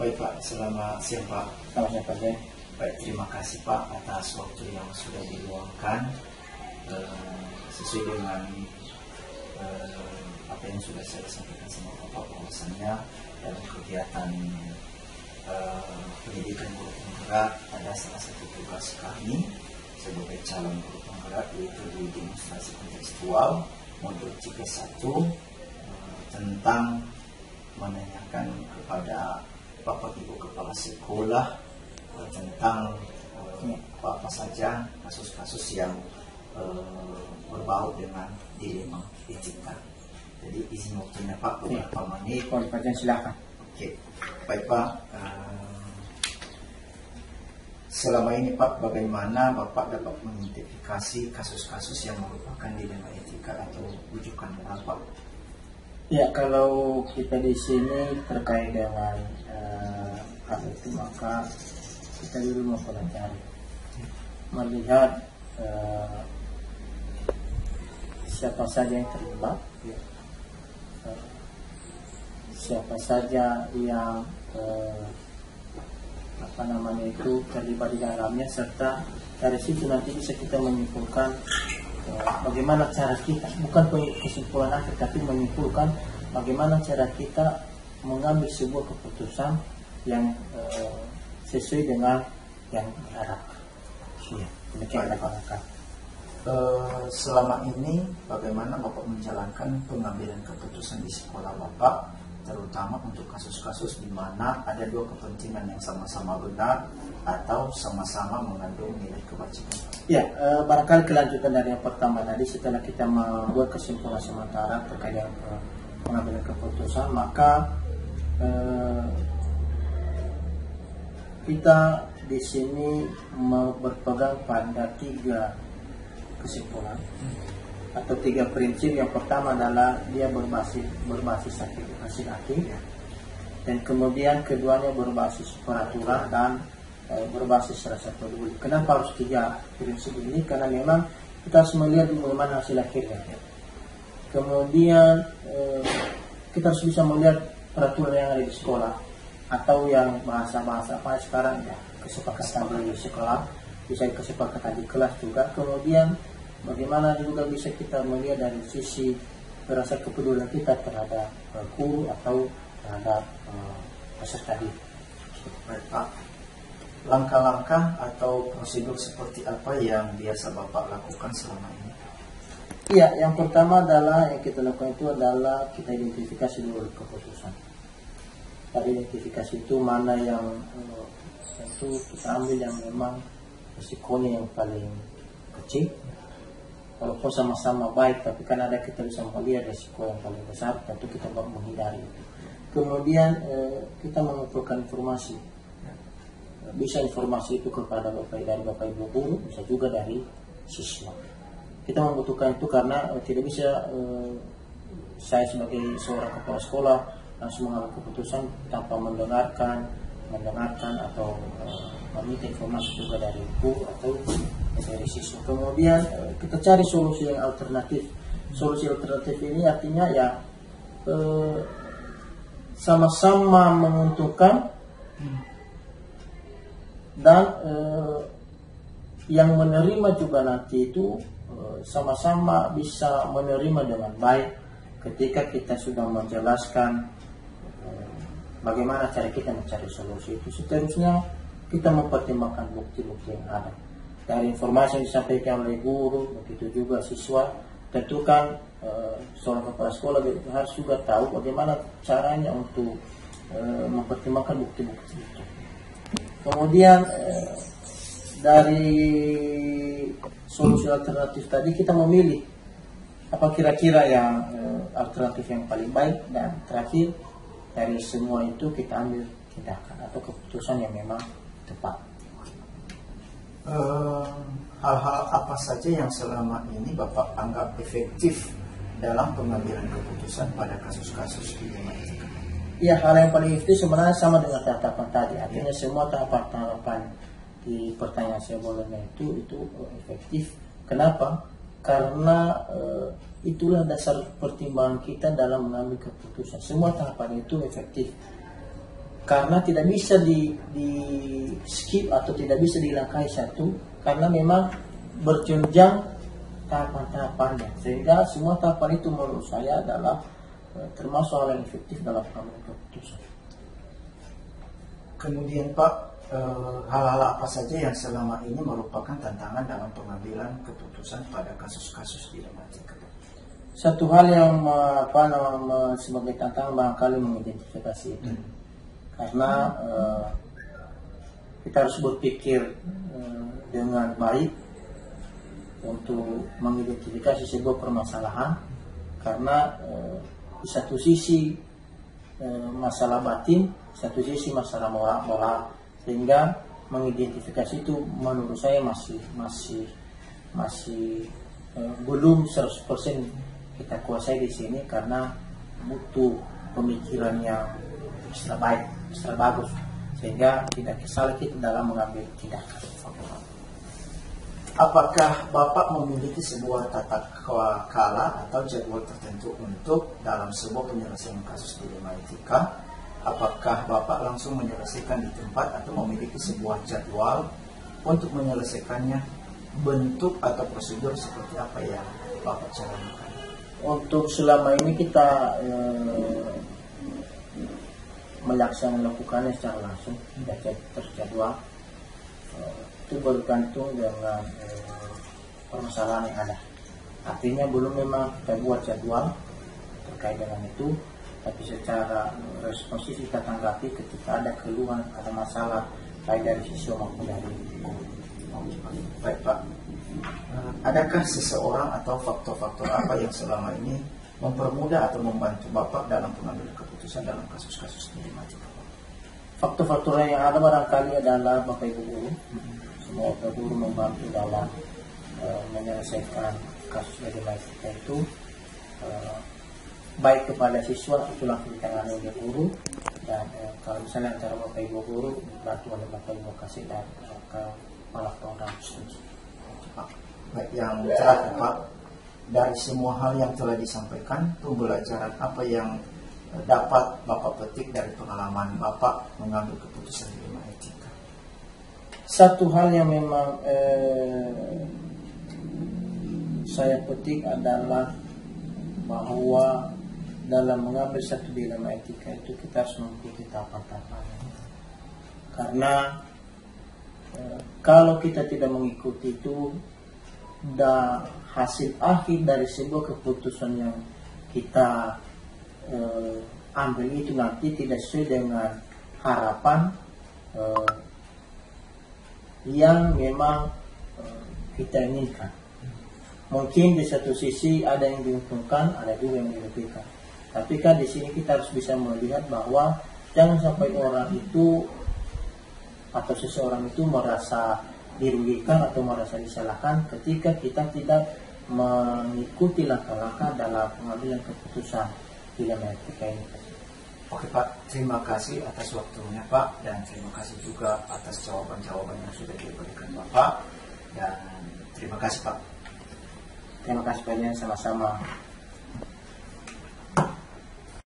Baik Pak, selamat siang Pak. Selamat siang Pak. Baik, terima kasih Pak atas waktu yang sudah diluangkan sesuai dengan apa yang sudah saya sampaikan sama Bapak, bahwasannya dalam kegiatan pendidikan guru penggerak ada salah satu tugas kami sebagai calon guru penggerak, yaitu di demonstrasi kontekstual modul CP1 tentang menanyakan kepada Bapak Ibu Kepala Sekolah tentang apa saja kasus-kasus yang berbau dengan dilema etika. Jadi izin waktunya Pak beberapa menit. Pak, silakan. Oke, baik Pak. Selama ini Pak, bagaimana Bapak dapat mengidentifikasi kasus-kasus yang merupakan dilema etika atau rujukan moral Pak? Ya, kalau kita di sini terkait dengan hal itu, maka kita dulu mempelajari, melihat siapa saja yang terlibat, siapa saja yang terlibat di dalamnya, serta dari situ nanti bisa kita menyimpulkan bagaimana cara kita, bukan kesimpulan akhir, tapi menyimpulkan bagaimana cara kita mengambil sebuah keputusan yang sesuai dengan yang diharapkan. Iya, demikian Pak. Selama ini bagaimana Bapak menjalankan pengambilan keputusan di sekolah Bapak, terutama untuk kasus-kasus di mana ada dua kepentingan yang sama-sama benar atau sama-sama mengandung nilai kewajiban? Ya, barangkali kelanjutan dari yang pertama tadi, setelah kita membuat kesimpulan sementara terkait dengan pengambilan keputusan, maka kita di sini berpegang pada 3 kesimpulan atau 3 prinsip. Yang pertama adalah dia berbasis laki-laki, dan kemudian keduanya berbasis peraturan dan berbasis rasa peduli. Kenapa harus 3 prinsip ini? Karena memang kita harus melihat bagaimana hasil akhirnya. Kemudian kita harus bisa melihat peraturan yang ada di sekolah, atau yang bahasa-bahasa apa sekarang ya, kesepakatan di sekolah, bisa kesepakatan di kelas juga. Kemudian bagaimana juga bisa kita melihat dari sisi rasa kepedulian kita terhadap guru atau terhadap peserta didik. Baik Pak, langkah-langkah atau prosedur seperti apa yang biasa Bapak lakukan selama ini? Iya, yang pertama adalah yang kita lakukan itu adalah kita identifikasi dulu keputusan. Dari identifikasi itu mana yang tentu kita ambil yang memang risikonya yang paling kecil. Walaupun sama-sama baik, tapi kan ada kita bisa melihat risiko yang paling besar, tentu kita menghindari itu. Kemudian kita mengumpulkan informasi. Bisa informasi itu kepada dari Bapak Ibu guru, bisa juga dari siswa. Kita membutuhkan itu karena tidak bisa saya sebagai seorang kepala sekolah langsung mengambil keputusan tanpa mendengarkan atau meminta informasi juga dari guru atau dari siswa. Kemudian kita cari solusi yang alternatif. Solusi alternatif ini artinya ya sama-sama menguntungkan dan yang menerima juga nanti itu sama-sama bisa menerima dengan baik ketika kita sudah menjelaskan bagaimana cara kita mencari solusi itu. Seterusnya kita mempertimbangkan bukti-bukti yang ada dari informasi yang disampaikan oleh guru, begitu juga siswa. Tentu kan seorang kepala sekolah harus juga tahu bagaimana caranya untuk mempertimbangkan bukti-bukti itu. Kemudian dari solusi alternatif tadi kita memilih apa kira-kira yang alternatif yang paling baik, dan terakhir dari semua itu kita ambil tindakan atau keputusan yang memang tepat. Hal-hal apa saja yang selama ini Bapak anggap efektif dalam pengambilan keputusan pada kasus-kasus dilema etika? Ya, hal yang paling efektif sebenarnya sama dengan tahapan tadi. Artinya semua tahapan di pertanyaan sebelumnya itu efektif. Kenapa? Karena itulah dasar pertimbangan kita dalam mengambil keputusan. Semua tahapan itu efektif. karena tidak bisa di skip atau tidak bisa dilangkahi satu, karena memang berjenjang tahapan-tahapannya, sehingga semua tahapan itu menurut saya adalah termasuk hal yang efektif dalam pengambilan keputusan. Kemudian Pak, hal-hal apa saja yang selama ini merupakan tantangan dalam pengambilan keputusan pada kasus-kasus dilematika? Satu hal yang sebagai tantangan barangkali mengidentifikasi itu, karena kita harus berpikir dengan baik untuk mengidentifikasi sebuah permasalahan, karena di satu sisi masalah batin, satu sisi masalah moral, sehingga mengidentifikasi itu menurut saya masih belum 100% kita kuasai di sini, karena butuh pemikiran yang extra baik, extra bagus, sehingga tidak salah kita dalam mengambil tindakan. Apakah Bapak memiliki sebuah tata kala atau jadwal tertentu untuk dalam sebuah penyelesaian kasus dilema etika? Apakah Bapak langsung menyelesaikan di tempat atau memiliki sebuah jadwal untuk menyelesaikannya? Bentuk atau prosedur seperti apa yang Bapak jalankan? Untuk selama ini kita melakukannya secara langsung, tidak terjadwal. Itu bergantung dengan permasalahan yang ada. Artinya belum memang kita buat jadwal terkait dengan itu, tapi secara responsif kita tanggapi ketika ada keluhan, ada masalah baik dari siswa maupun dari Baik Pak, adakah seseorang atau faktor-faktor apa yang selama ini mempermudah atau membantu Bapak dalam pengambilan keputusan dalam kasus-kasus dilematika? Faktor-faktor yang ada barangkali adalah Bapak Ibu guru. Semua Bapak guru membantu dalam menyelesaikan kasus dilematika itu, baik kepada siswa itu langsung ditangani oleh guru, dan kalau misalnya antara Bapak Ibu guru dibantu oleh Bapak Ibu kasih dan kepala program studi. Baik, yang terakhir Pak, dari semua hal yang telah disampaikan, pembelajaran apa yang dapat Bapak petik dari pengalaman Bapak mengambil keputusan dilema etika? Satu hal yang memang saya petik adalah bahwa dalam mengambil satu dilema etika itu kita harus mengikuti tahapan-tahapan. Karena kalau kita tidak mengikuti itu, dan hasil akhir dari sebuah keputusan yang kita ambil itu nanti tidak sesuai dengan harapan yang memang kita inginkan. Mungkin di satu sisi ada yang diuntungkan, ada juga yang dirugikan. Tapi kan di sini kita harus bisa melihat bahwa jangan sampai orang itu atau seseorang itu merasa dirugikan atau merasa disalahkan ketika kita tidak mengikuti langkah-langkah dalam pengambilan keputusan dilema etika ini. Oke Pak, terima kasih atas waktunya Pak, dan terima kasih juga atas jawaban-jawaban yang sudah diberikan Bapak, dan terima kasih Pak. Terima kasih banyak, sama-sama.